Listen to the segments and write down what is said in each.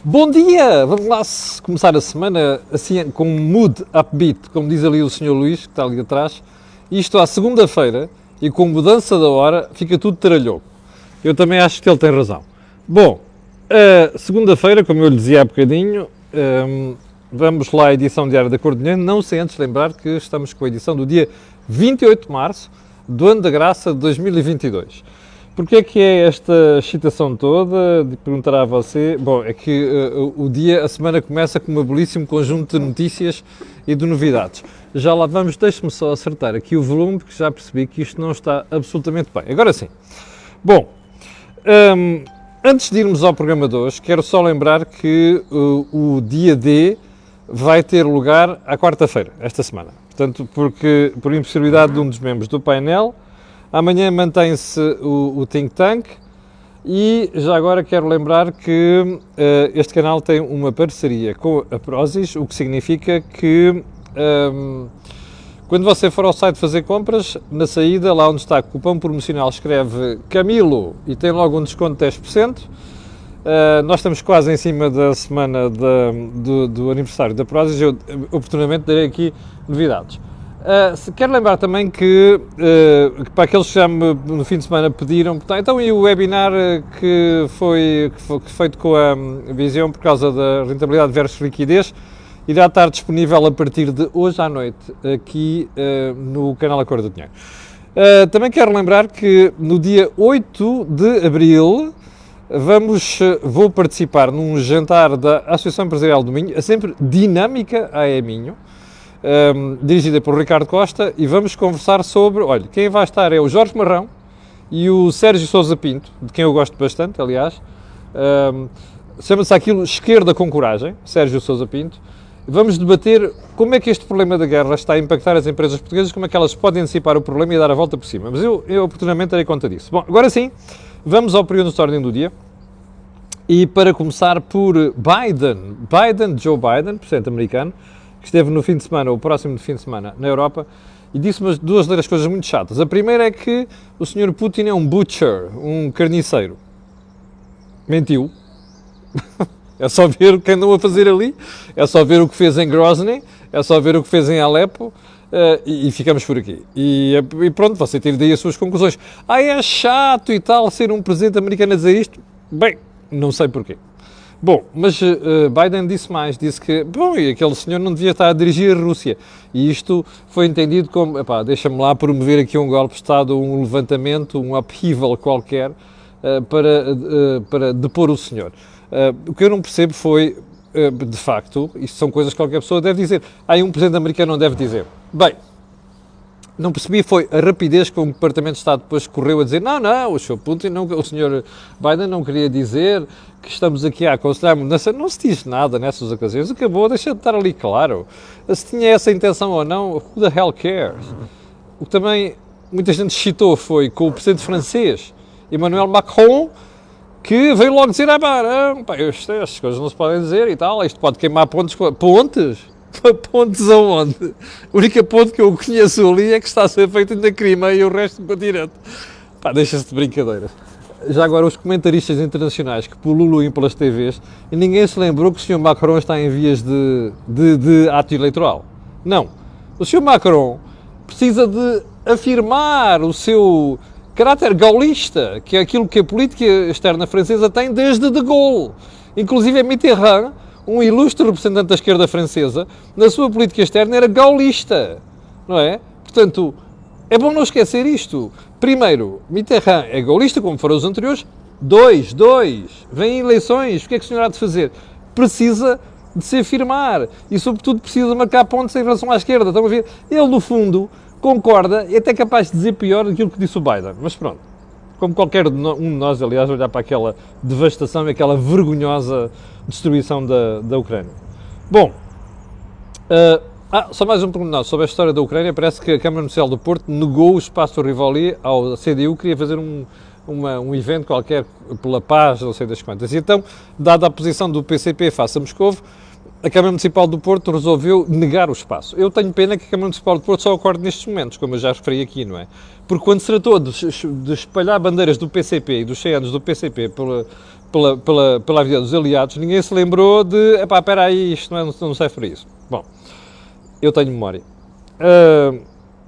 Bom dia! Vamos lá começar a semana assim com um mood upbeat, como diz ali o Sr. Luís, que está ali atrás. Isto à segunda-feira e com mudança da hora fica tudo taralhou. Eu também acho que ele tem razão. Bom, segunda-feira, como eu lhe dizia há bocadinho, vamos lá à edição diária da Cordilheira, não sem antes lembrar que estamos com a edição do dia 28 de março do ano da graça de 2022. Porquê é que é esta excitação toda? De perguntar a você. Bom, é que a semana começa com um belíssimo conjunto de notícias e de novidades. Já lá vamos, deixe-me só acertar aqui o volume, porque já percebi que isto não está absolutamente bem. Agora sim. Bom, antes de irmos ao programa de hoje, quero só lembrar que o dia D vai ter lugar à quarta-feira, esta semana. Portanto, porque por impossibilidade de um dos membros do painel, amanhã mantém-se o Think Tank e já agora quero lembrar que este canal tem uma parceria com a Prozis, o que significa que quando você for ao site fazer compras, na saída, lá onde está o cupom promocional, escreve Camilo e tem logo um desconto de 10%. Nós estamos quase em cima da semana do aniversário da Prozis e eu oportunamente darei aqui novidades. Quero lembrar também que, para aqueles que já no fim de semana pediram, então e o webinar que foi feito com a Visão por causa da rentabilidade versus liquidez, irá estar disponível a partir de hoje à noite aqui no canal A Cor do Dinheiro. Também quero lembrar que no dia 8 de Abril vou participar num jantar da Associação Empresarial do Minho, a sempre dinâmica AE Minho, dirigida por Ricardo Costa, e vamos conversar sobre, olha, quem vai estar é o Jorge Marrão e o Sérgio Sousa Pinto, de quem eu gosto bastante, aliás, chama-se aquilo Esquerda com Coragem, Sérgio Sousa Pinto. Vamos debater como é que este problema da guerra está a impactar as empresas portuguesas, como é que elas podem antecipar o problema e dar a volta por cima, mas eu oportunamente darei conta disso. Bom, agora sim, vamos ao período de ordem do dia. E para começar por Joe Biden, presidente americano, que esteve no fim de semana, ou próximo fim de semana, na Europa, e disse duas coisas muito chatas. A primeira é que o Sr. Putin é um butcher, um carniceiro. Mentiu. É só ver o que andam a fazer ali, é só ver o que fez em Grozny, é só ver o que fez em Alepo, e ficamos por aqui. E pronto, você tira daí as suas conclusões. É chato e tal ser um presidente americano a dizer isto? Bem, não sei porquê. Bom, mas Biden disse mais, disse que, e aquele senhor não devia estar a dirigir a Rússia. E isto foi entendido como, deixa-me lá promover aqui um golpe de Estado, um levantamento, um upheaval qualquer, para depor o senhor. O que eu não percebo foi, de facto, isto são coisas que qualquer pessoa deve dizer. Um presidente americano não deve dizer. Bem, não percebi foi a rapidez com que o Departamento de Estado depois correu a dizer não, o Sr. Putin, o Sr. Biden não queria dizer que estamos aqui a aconselhar a mudança. Não se diz nada nessas ocasiões. Acabou, deixa de estar ali claro. Se tinha essa intenção ou não, who the hell cares? O que também muita gente citou foi com o presidente francês, Emmanuel Macron, que veio logo dizer, estas coisas não se podem dizer e tal, isto pode queimar pontes? Pontes aonde? A única ponte que eu conheço ali é que está a ser feita na Crimeia e o resto do continente. Deixa-se de brincadeiras. Já agora, os comentaristas internacionais que pululam pelas TVs, e ninguém se lembrou que o Sr. Macron está em vias de ato eleitoral. Não. O Sr. Macron precisa de afirmar o seu caráter gaulista, que é aquilo que a política externa francesa tem desde De Gaulle. Inclusive Mitterrand, um ilustre representante da esquerda francesa, na sua política externa era gaulista, não é? Portanto, é bom não esquecer isto. Primeiro, Mitterrand é gaulista, como foram os anteriores. Dois, vêm eleições, o que é que o senhor há de fazer? Precisa de se afirmar e, sobretudo, precisa marcar pontos em relação à esquerda. Estão a ver? Ele, no fundo, concorda e é até capaz de dizer pior daquilo que disse o Biden. Mas pronto, como qualquer um de nós, aliás, olhar para aquela devastação e aquela vergonhosa destruição da Ucrânia. Bom, só mais um pormenor sobre a história da Ucrânia. Parece que a Câmara Municipal do Porto negou o espaço Rivoli ao CDU, queria fazer um evento qualquer pela paz, não sei das quantas. E então, dada a posição do PCP face a Moscovo, a Câmara Municipal do Porto resolveu negar o espaço. Eu tenho pena que a Câmara Municipal do Porto só acorde nestes momentos, como eu já referi aqui, não é? Porque quando se tratou de espalhar bandeiras do PCP e dos 100 anos do PCP pela Avenida dos Aliados, ninguém se lembrou de, epá, espera aí, isto não serve para isso. Bom, eu tenho memória.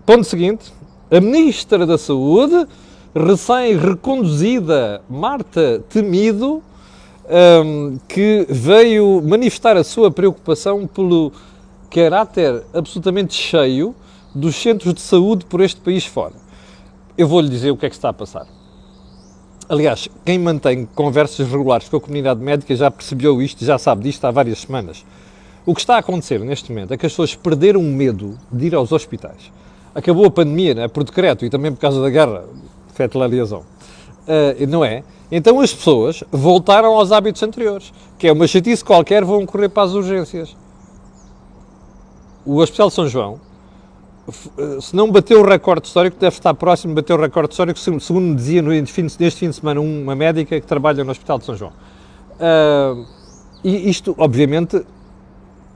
Ponto seguinte, a Ministra da Saúde, recém-reconduzida Marta Temido, que veio manifestar a sua preocupação pelo caráter absolutamente cheio dos centros de saúde por este país fora. Eu vou-lhe dizer o que é que está a passar. Aliás, quem mantém conversas regulares com a comunidade médica já percebeu isto, já sabe disto há várias semanas. O que está a acontecer neste momento é que as pessoas perderam o medo de ir aos hospitais. Acabou a pandemia, não é? Por decreto e também por causa da guerra, fete la liaison, não é? Então as pessoas voltaram aos hábitos anteriores, que é uma chatice qualquer, vão correr para as urgências. O Hospital de São João, se não bateu o recorde histórico, deve estar próximo de bater o recorde histórico, segundo me dizia neste fim de semana uma médica que trabalha no Hospital de São João. E isto, obviamente,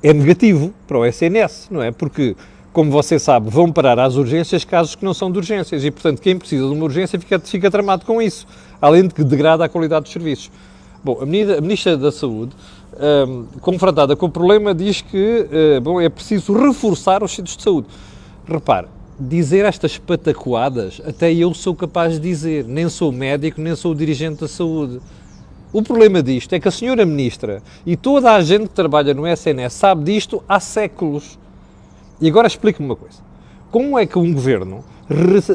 é negativo para o SNS, não é? Porque, como você sabe, vão parar às urgências casos que não são de urgências e, portanto, quem precisa de uma urgência fica tramado com isso, além de que degrada a qualidade dos serviços. Bom, a Ministra da Saúde, confrontada com o problema, diz que é preciso reforçar os centros de saúde. Repare, dizer estas patacoadas, até eu sou capaz de dizer, nem sou médico, nem sou dirigente da saúde. O problema disto é que a senhora Ministra e toda a gente que trabalha no SNS sabe disto há séculos. E agora explique-me uma coisa. Como é que um governo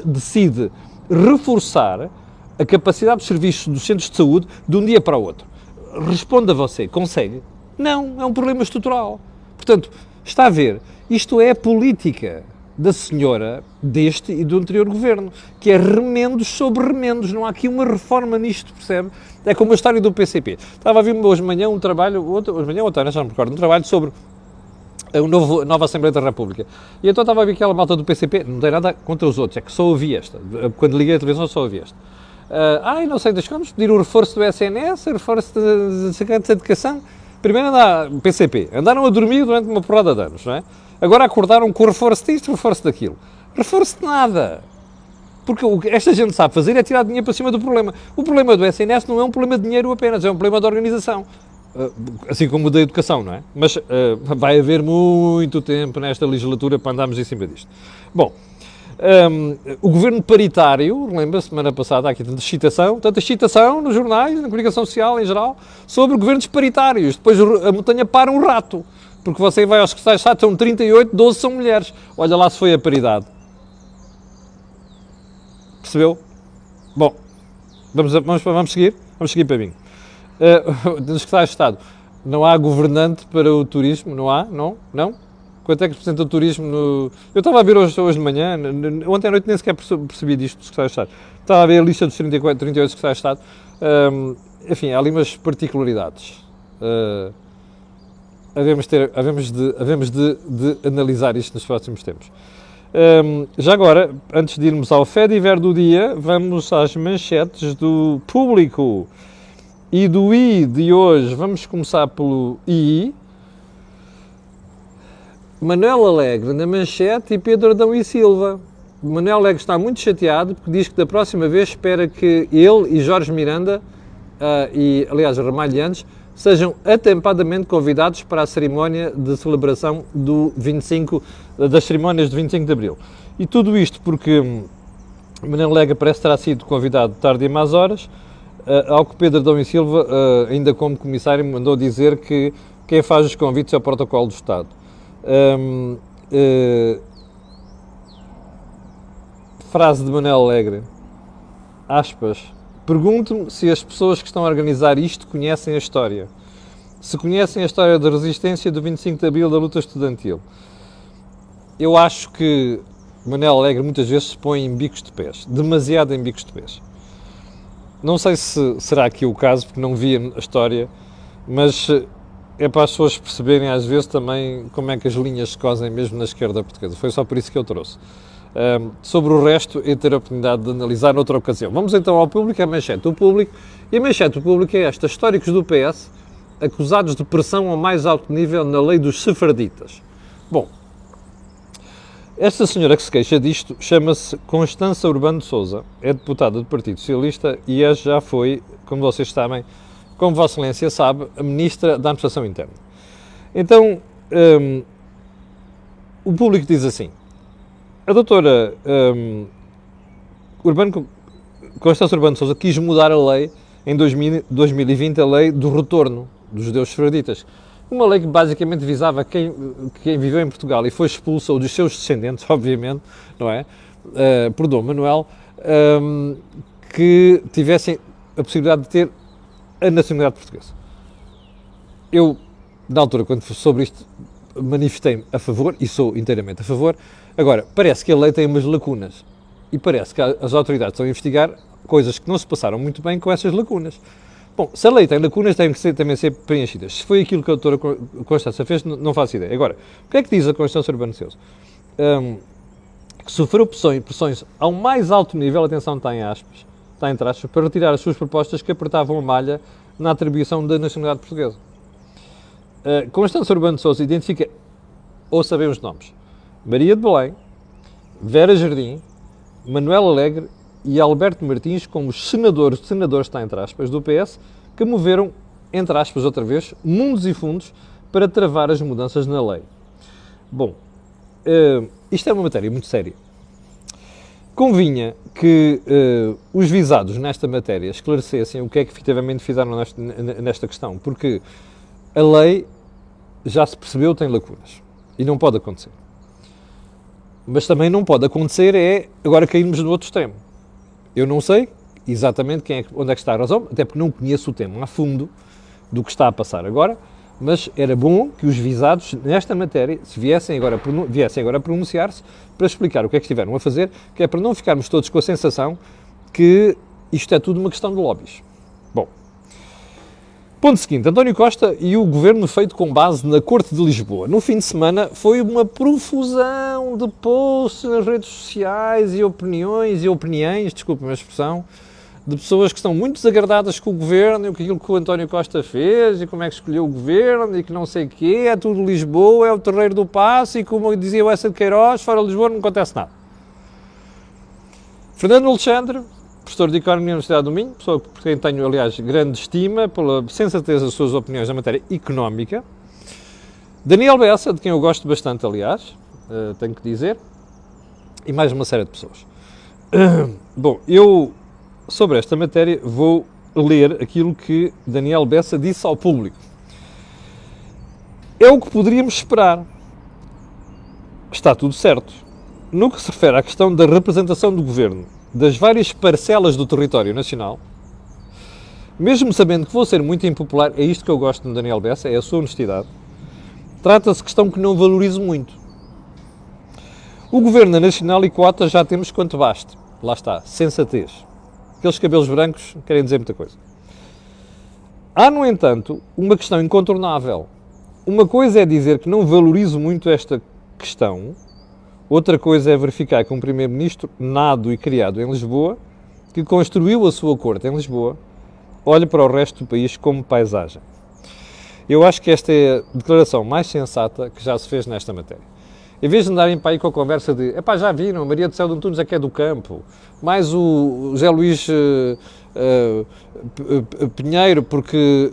decide reforçar a capacidade de serviços dos centros de saúde de um dia para o outro? Responda você, consegue? Não, é um problema estrutural. Portanto, está a ver, isto é a política da senhora deste e do anterior governo, que é remendos sobre remendos, não há aqui uma reforma nisto, percebe? É como a história do PCP. Estava a ver hoje de manhã um trabalho, hoje de manhã ou tarde, já não me recordo, um trabalho sobre a nova Assembleia da República. E então estava a ver aquela malta do PCP, não tem nada contra os outros, é que só ouvi esta. Quando liguei a televisão só ouvi esta. Não sei, vamos pedir o reforço do SNS, o reforço da Secretaria de Educação. Primeiro PCP, andaram a dormir durante uma porrada de anos, não é? Agora acordaram com o reforço disto, o reforço daquilo. Reforço de nada. Porque o que esta gente sabe fazer é tirar dinheiro para cima do problema. O problema do SNS não é um problema de dinheiro apenas, é um problema de organização. Assim como o da educação, não é? Mas vai haver muito tempo nesta legislatura para andarmos em cima disto. Bom, o governo paritário, lembra-se, semana passada, há aqui tanta excitação nos jornais, na comunicação social em geral, sobre governos paritários. Depois a montanha para um rato, porque você vai aos secretários de Estado, são 38, 12 são mulheres. Olha lá se foi a paridade. Percebeu? Bom, vamos seguir? Vamos seguir para mim. Nos secretários de Estado, não há governante para o turismo? Não há? Não? Quanto é que representa o turismo no... Eu estava a ver hoje de manhã, ontem à noite nem sequer percebi disto dos secretários de Estado. Estava a ver a lista dos 38 secretários de Estado. Enfim, há ali umas particularidades. Havemos de analisar isto nos próximos tempos. Já agora, antes de irmos ao Fediver do dia, vamos às manchetes do Público. E do I de hoje, vamos começar pelo I. Manuel Alegre na manchete e Pedro Adão e Silva. Manuel Alegre está muito chateado porque diz que da próxima vez espera que ele e Jorge Miranda, e aliás Ramalhianes, sejam atempadamente convidados para a cerimónia de celebração das cerimónias de 25 de Abril. E tudo isto porque Manuel Alegre parece que terá sido convidado tarde e más horas, ao que Pedro Adão e Silva, ainda como comissário, mandou dizer que quem faz os convites é o protocolo do Estado. Frase de Manuel Alegre, aspas, pergunto-me se as pessoas que estão a organizar isto conhecem a história. Se conhecem a história da resistência do 25 de Abril da luta estudantil. Eu acho que Manuel Alegre muitas vezes se põe em bicos de pés, demasiado em bicos de pés. Não sei se será aqui o caso, porque não vi a história, mas é para as pessoas perceberem às vezes também como é que as linhas se cosem mesmo na esquerda portuguesa. Foi só por isso que eu trouxe. Sobre o resto, eu ter a oportunidade de analisar noutra ocasião. Vamos então ao Público, a manchete do Público. E a manchete do Público é esta: históricos do PS acusados de pressão ao mais alto nível na lei dos sefarditas. Bom, esta senhora que se queixa disto chama-se Constança Urbano de Sousa, é deputada do Partido Socialista e já foi, como vocês sabem, como Vossa Excelência sabe, a Ministra da Administração Interna. Então, o público diz assim, a doutora Constância Urbano de Sousa quis mudar a lei em 2020, a lei do retorno dos judeus sefraditas. Uma lei que basicamente visava quem viveu em Portugal e foi expulso, ou dos seus descendentes, obviamente, não é? Por Dom Manuel, que tivessem a possibilidade de ter a nacionalidade portuguesa. Eu, na altura, quando soube isto, manifestei-me a favor, e sou inteiramente a favor. Agora, parece que a lei tem umas lacunas, e parece que as autoridades estão a investigar coisas que não se passaram muito bem com essas lacunas. Bom, se a lei tem lacunas, têm que também ser preenchidas. Se foi aquilo que a doutora Constância fez, não faço ideia. Agora, o que é que diz a Constância Urbano de Sousa? Que sofreu pressões ao mais alto nível, atenção, está entre aspas, para retirar as suas propostas que apertavam a malha na atribuição da nacionalidade portuguesa. Constância Urbano de Sousa identifica, ou sabemos os nomes, Maria de Belém, Vera Jardim, Manuel Alegre e Alberto Martins como os senadores, está entre aspas, do PS, que moveram, entre aspas, outra vez, mundos e fundos para travar as mudanças na lei. Bom, isto é uma matéria muito séria. Convinha que os visados nesta matéria esclarecessem o que é que efetivamente fizeram nesta questão, porque a lei, já se percebeu, tem lacunas e não pode acontecer. Mas também não pode acontecer agora cairmos no outro extremo. Eu não sei exatamente onde é que está a razão, até porque não conheço o tema a fundo do que está a passar agora, mas era bom que os visados nesta matéria viessem agora a pronunciar-se para explicar o que é que estiveram a fazer, que é para não ficarmos todos com a sensação que isto é tudo uma questão de lobbies. Bom, ponto seguinte, António Costa e o governo feito com base na Corte de Lisboa. No fim de semana foi uma profusão de posts nas redes sociais e opiniões, desculpem a expressão, de pessoas que estão muito desagradadas com o governo e aquilo que o António Costa fez e como é que escolheu o governo e que não sei o quê, é tudo Lisboa, é o terreiro do passo e como dizia o Essa de Queiroz, fora de Lisboa não acontece nada. Fernando Alexandre, professor de Economia na Universidade do Minho, pessoa por quem tenho, aliás, grande estima, pela sensatez das suas opiniões na matéria económica. Daniel Bessa, de quem eu gosto bastante, aliás, tenho que dizer, e mais uma série de pessoas. Bom, eu, sobre esta matéria, vou ler aquilo que Daniel Bessa disse ao público. É o que poderíamos esperar. Está tudo certo. No que se refere à questão da representação do governo das várias parcelas do território nacional, mesmo sabendo que vou ser muito impopular, é isto que eu gosto de Daniel Bessa, é a sua honestidade, trata-se de questão que não valorizo muito. O governo nacional e quotas já temos quanto baste. Lá está, sensatez. Aqueles cabelos brancos querem dizer muita coisa. Há, no entanto, uma questão incontornável. Uma coisa é dizer que não valorizo muito esta questão, outra coisa é verificar que um primeiro-ministro, nado e criado em Lisboa, que construiu a sua corte em Lisboa, olha para o resto do país como paisagem. Eu acho que esta é a declaração mais sensata que já se fez nesta matéria. Em vez de andarem para aí com a conversa de já viram, a Maria do Céu de Antunes é que é do campo, mais o José Luís Pinheiro, porque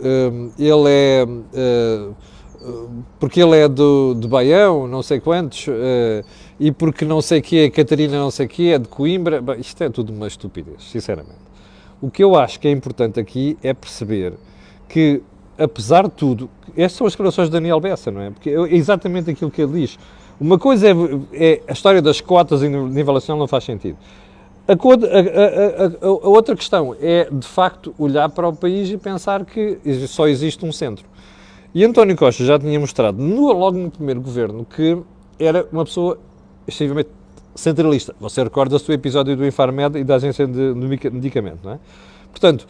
ele é de Baião, não sei quantos, e porque não sei o que é Catarina não sei o que é de Coimbra. Bem, isto é tudo uma estupidez, sinceramente. O que eu acho que é importante aqui é perceber que, apesar de tudo, estas são as declarações de Daniel Bessa, não é? Porque é exatamente aquilo que ele diz. Uma coisa é a história das cotas e nivelação não faz sentido. A outra questão é, de facto, olhar para o país e pensar que só existe um centro. E António Costa já tinha mostrado, logo no primeiro governo, que era uma pessoa extremamente centralista. Você recorda-se do episódio do Infarmed e da agência de medicamento, não é? Portanto,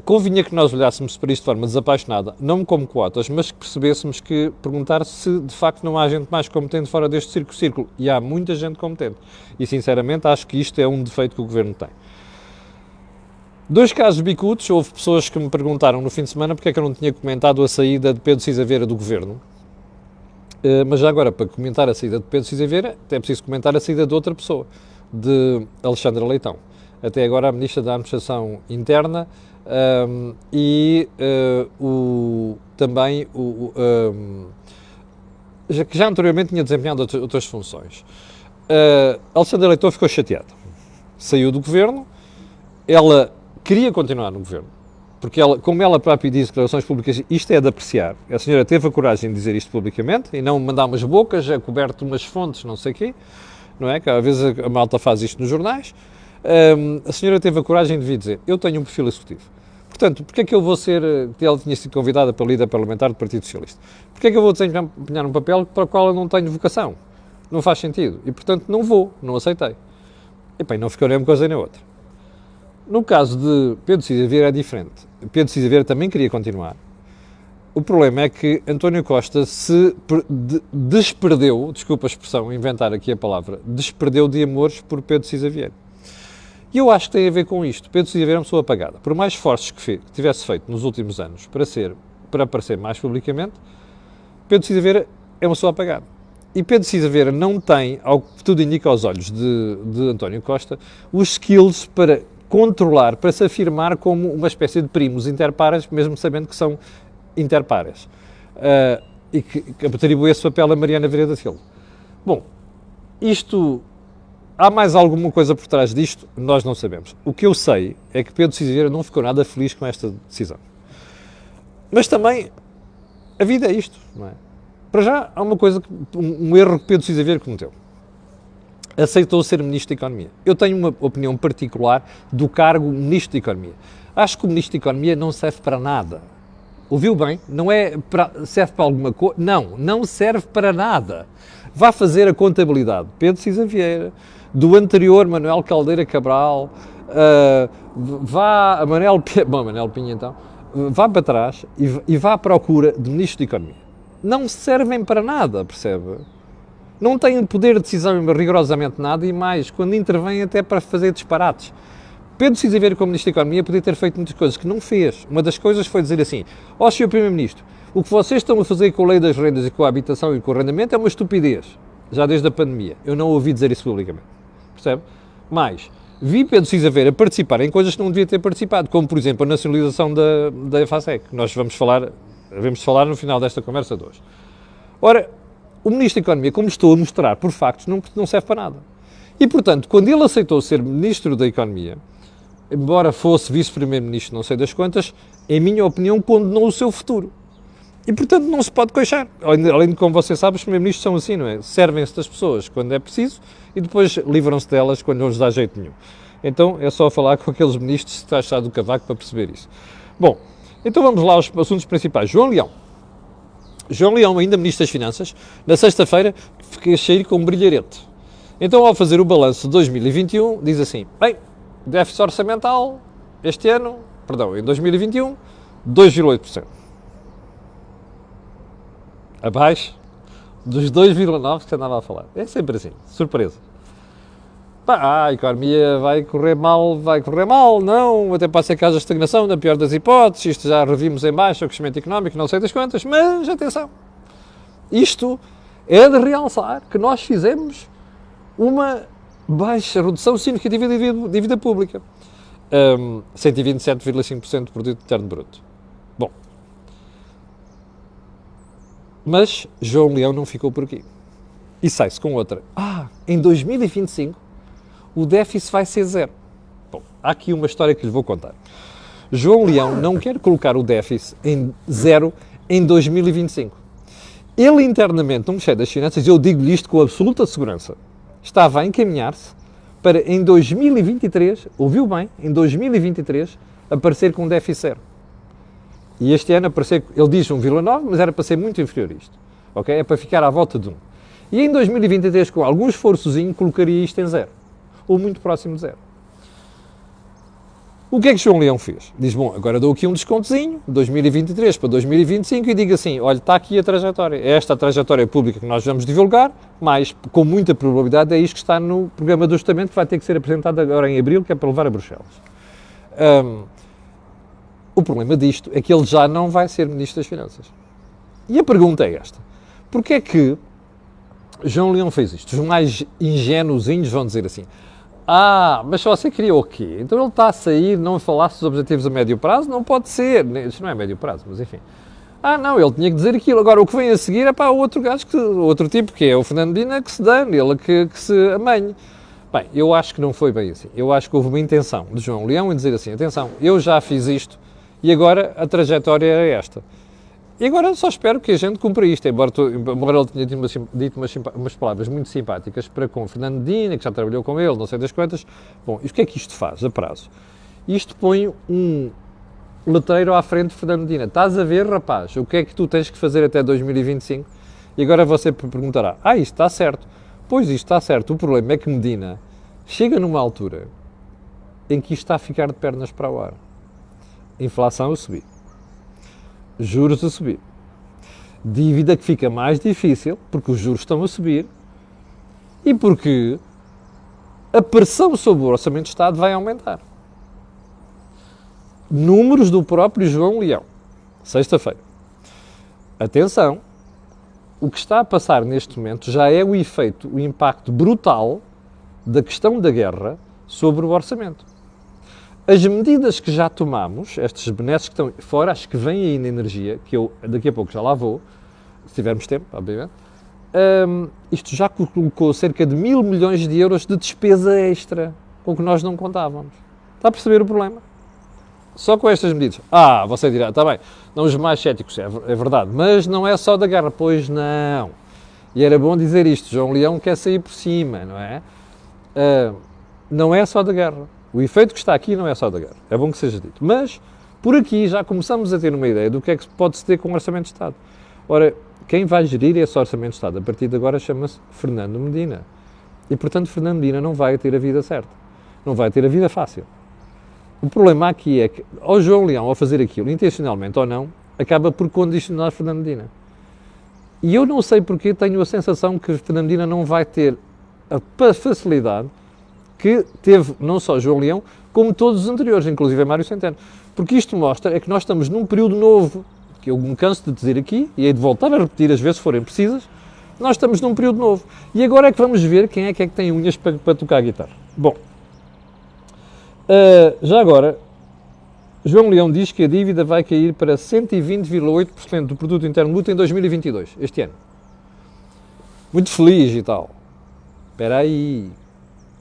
convinha que nós olhássemos para isto de forma desapaixonada, não como cotas, mas que percebêssemos que perguntar se de facto não há gente mais competente fora deste círculo. E há muita gente competente. E sinceramente acho que isto é um defeito que o governo tem. Dois casos bicudos, houve pessoas que me perguntaram no fim de semana porque é que eu não tinha comentado a saída de Pedro Cisa Vieira do governo. Mas já agora, para comentar a saída de Pedro Cisa Vieira, é preciso comentar a saída de outra pessoa, de Alexandre Leitão. Até agora a Ministra da Administração Interna Também já anteriormente tinha desempenhado outras funções. Alexandra Leitão ficou chateada. Saiu do governo, ela queria continuar no governo, porque ela, como ela própria diz em declarações públicas, isto é de apreciar. A senhora teve a coragem de dizer isto publicamente e não mandar umas bocas, já coberto umas fontes, não sei o quê, não é? Que às vezes a malta faz isto nos jornais. A senhora teve a coragem de vir dizer, eu tenho um perfil executivo. Portanto, porque é que eu vou ser, ela tinha sido convidada para líder parlamentar do Partido Socialista, porque é que eu vou desempenhar um papel para o qual eu não tenho vocação? Não faz sentido. E, portanto, não aceitei. E, bem, não ficou nem uma coisa nem outra. No caso de Pedro Cisa Vieira é diferente. Pedro Cisa Vieira também queria continuar. O problema é que António Costa se desperdeu, desculpa a expressão, inventar aqui a palavra, desperdeu de amores por Pedro Cisa Vieira. E eu acho que tem a ver com isto. Pedro Cisa Vieira é uma pessoa apagada. Por mais esforços que tivesse feito nos últimos anos para aparecer mais publicamente, Pedro Cisa Vieira é uma pessoa apagada. E Pedro Cisa Vieira não tem, ao que tudo indica aos olhos de António Costa, os skills para controlar, para se afirmar como uma espécie de primos interpares, mesmo sabendo que são interpares. E que atribui esse papel a Mariana Vieira da Silva. Bom, isto... Há mais alguma coisa por trás disto? Nós não sabemos. O que eu sei é que Pedro Cisa Vieira não ficou nada feliz com esta decisão. Mas também, a vida é isto, não é? Para já, há uma coisa, um erro que Pedro Cisa Vieira cometeu. Aceitou ser Ministro da Economia. Eu tenho uma opinião particular do cargo Ministro da Economia. Acho que o Ministro da Economia não serve para nada. Ouviu bem? Não é serve para alguma coisa. Não serve para nada. Vá fazer a contabilidade. Pedro Cisa Vieira, do anterior Manuel Caldeira Cabral, vá a Manel Pinho então, vá para trás e vá à procura de Ministro da Economia. Não servem para nada, percebe? Não têm poder de decisão rigorosamente nada e mais, quando intervêm até para fazer disparates. Pedro Cisa Vieira, como Ministro da Economia, podia ter feito muitas coisas que não fez. Uma das coisas foi dizer assim, Sr. Primeiro-Ministro, o que vocês estão a fazer com a lei das rendas e com a habitação e com o arrendamento é uma estupidez, já desde a pandemia. Eu não ouvi dizer isso publicamente. Percebe? Mas vi Pedro Cisa Vieira participar em coisas que não devia ter participado, como, por exemplo, a nacionalização da EFASEC, que nós devemos falar no final desta conversa de hoje. Ora, o Ministro da Economia, como estou a mostrar por factos, não serve para nada. E, portanto, quando ele aceitou ser Ministro da Economia, embora fosse Vice-Primeiro-Ministro não sei das quantas, em minha opinião, condenou o seu futuro. E, portanto, não se pode coixar. Além de, como você sabe, os Primeiros-Ministros são assim, não é? Servem-se das pessoas quando é preciso e depois livram-se delas quando não lhes dá jeito nenhum. Então, é só falar com aqueles ministros que está achado do cavaco para perceber isso. Bom, então vamos lá aos assuntos principais. João Leão. João Leão, ainda Ministro das Finanças, na sexta-feira, fiquei a sair com um brilharete. Então, ao fazer o balanço de 2021, diz assim, bem, déficit orçamental, em 2021, 2,8%. Abaixo dos 2,9% que você andava a falar. É sempre assim, surpresa. A economia vai correr mal, não, até pode ser caso de estagnação, na pior das hipóteses, isto já revimos em baixo, o crescimento económico, não sei das quantas, mas atenção, isto é de realçar que nós fizemos uma baixa redução significativa de dívida pública, 127,5% do produto interno bruto. Bom, mas João Leão não ficou por aqui. E sai-se com outra. Em 2025 o déficit vai ser zero. Bom, há aqui uma história que lhe vou contar. João Leão não quer colocar o déficit em zero em 2025. Ele internamente, no Ministério das Finanças, eu digo-lhe isto com absoluta segurança, estava a encaminhar-se para em 2023, ouviu bem, em 2023, aparecer com um déficit zero. E este ano aparecer, ele diz 1,9, mas era para ser muito inferior a isto. Ok? É para ficar à volta de 1. E em 2023, com algum esforçozinho, colocaria isto em zero. Ou muito próximo de zero. O que é que João Leão fez? Diz, bom, agora dou aqui um descontozinho, 2023 para 2025, e digo assim, olha, está aqui a trajetória. É esta a trajetória pública que nós vamos divulgar, mas com muita probabilidade é isto que está no programa do ajustamento, que vai ter que ser apresentado agora em abril, que é para levar a Bruxelas. O problema disto é que ele já não vai ser Ministro das Finanças. E a pergunta é esta. Porquê é que João Leão fez isto? Os mais ingênuozinhos vão dizer assim, Ah, mas se você queria o quê? Então ele está a sair, não falasse dos objetivos a médio prazo? Não pode ser. Isto não é médio prazo, mas enfim. Ah, não, ele tinha que dizer aquilo. Agora, o que vem a seguir é para o outro gajo, outro tipo, que é o Fernando Medina, que se dane, ele que se amanhe. Bem, eu acho que não foi bem assim. Eu acho que houve uma intenção de João Leão em dizer assim, atenção, eu já fiz isto e agora a trajetória era esta. E agora só espero que a gente cumpra isto, embora ele tenha dito umas palavras muito simpáticas para com o Fernando Medina, que já trabalhou com ele, não sei das quantas. Bom, e o que é que isto faz a prazo? Isto põe um letreiro à frente de Fernando Medina. Estás a ver, rapaz, o que é que tu tens que fazer até 2025? E agora você perguntará, isto está certo. Pois, isto está certo. O problema é que Medina chega numa altura em que isto está a ficar de pernas para o ar. Inflação a subir. Juros a subir. Dívida que fica mais difícil, porque os juros estão a subir e porque a pressão sobre o Orçamento de Estado vai aumentar. Números do próprio João Leão. Sexta-feira. Atenção, o que está a passar neste momento já é o efeito, o impacto brutal da questão da guerra sobre o orçamento. As medidas que já tomamos, estes benesses que estão fora, as que vêm aí na energia, que eu daqui a pouco já lá vou, se tivermos tempo, obviamente, isto já colocou cerca de 1.000 milhões de euros de despesa extra, com que nós não contávamos. Está a perceber o problema? Só com estas medidas. Você dirá, está bem, não os mais céticos, é verdade, mas não é só da guerra. Pois não. E era bom dizer isto, João Leão quer sair por cima, não é? Não é só da guerra. O efeito que está aqui não é só da guerra. É bom que seja dito. Mas, por aqui, já começamos a ter uma ideia do que é que pode-se ter com o Orçamento de Estado. Ora, quem vai gerir esse Orçamento de Estado a partir de agora chama-se Fernando Medina. E, portanto, Fernando Medina não vai ter a vida certa. Não vai ter a vida fácil. O problema aqui é que, ao João Leão, ao fazer aquilo, intencionalmente ou não, acaba por condicionar Fernando Medina. E eu não sei porque tenho a sensação que Fernando Medina não vai ter a facilidade que teve não só João Leão, como todos os anteriores, inclusive Mário Centeno. Porque isto mostra é que nós estamos num período novo, que eu me canso de dizer aqui, e hei de voltar a repetir as vezes forem precisas, nós estamos num período novo. E agora é que vamos ver quem é que tem unhas para tocar a guitarra. Bom, já agora, João Leão diz que a dívida vai cair para 120,8% do produto interno bruto em 2022, este ano. Muito feliz e tal. Espera aí.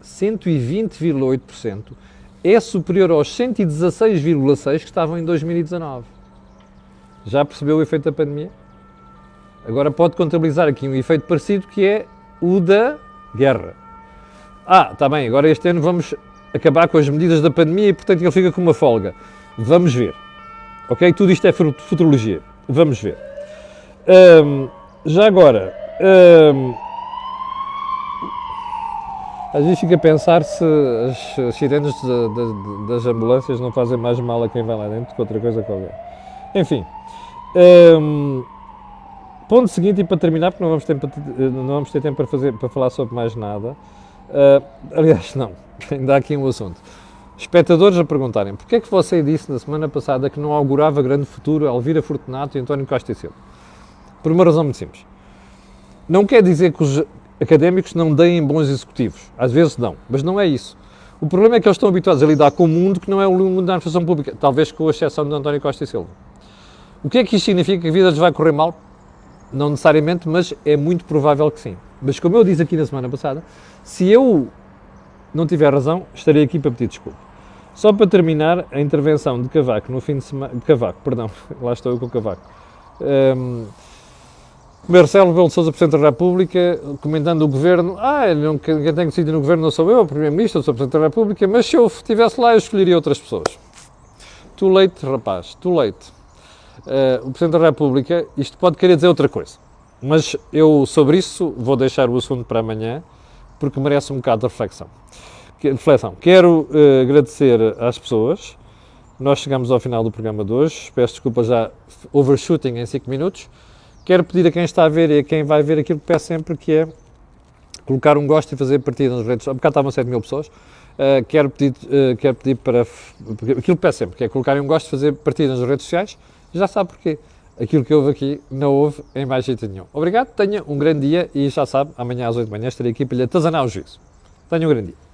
120,8% é superior aos 116,6% que estavam em 2019. Já percebeu o efeito da pandemia? Agora pode contabilizar aqui um efeito parecido que é o da guerra. Está bem, agora este ano vamos acabar com as medidas da pandemia e portanto ele fica com uma folga. Vamos ver. Ok? Tudo isto é futurologia. Vamos ver. Já agora... às vezes fica a pensar se as sirenes das ambulâncias não fazem mais mal a quem vai lá dentro que outra coisa qualquer. Enfim. Ponto seguinte, e para terminar, porque não vamos ter tempo para falar sobre mais nada. Aliás, não. Ainda há aqui um assunto. Espectadores a perguntarem, porquê é que você disse na semana passada que não augurava grande futuro a Elvira Fortunato e António Costa e Silva? Por uma razão muito simples. Não quer dizer que os académicos não deem bons executivos. Às vezes dão, mas não é isso. O problema é que eles estão habituados a lidar com um mundo que não é o mundo da administração pública, talvez com a exceção de António Costa e Silva. O que é que isto significa? Que a vida lhes vai correr mal? Não necessariamente, mas é muito provável que sim. Mas como eu disse aqui na semana passada, se eu não tiver razão, estarei aqui para pedir desculpa. Só para terminar, a intervenção de Cavaco no fim de semana... lá estou eu com o Cavaco. Marcelo Rebelo de Sousa, Presidente da República, comentando o Governo. Quem tem que decidir no Governo não sou eu, o Primeiro-Ministro, sou o Presidente da República, mas se eu estivesse lá, eu escolheria outras pessoas. Too late, rapaz, too late. O Presidente da República, isto pode querer dizer outra coisa, mas eu, sobre isso, vou deixar o assunto para amanhã, porque merece um bocado de reflexão. Quero agradecer às pessoas. Nós chegamos ao final do programa de hoje. Peço desculpa já, overshooting em 5 minutos. Quero pedir a quem está a ver e a quem vai ver aquilo que peço sempre, que é colocar um gosto e fazer partida nas redes sociais. Há bocado estavam 7 mil pessoas. Quero pedir para... Aquilo que peço sempre, que é colocarem um gosto e fazer partida nas redes sociais. Já sabe porquê. Aquilo que houve aqui não houve em mais jeito nenhum. Obrigado, tenha um grande dia e já sabe, amanhã às 8 da manhã estarei aqui para lhe atazanar o juízo. Tenha um grande dia.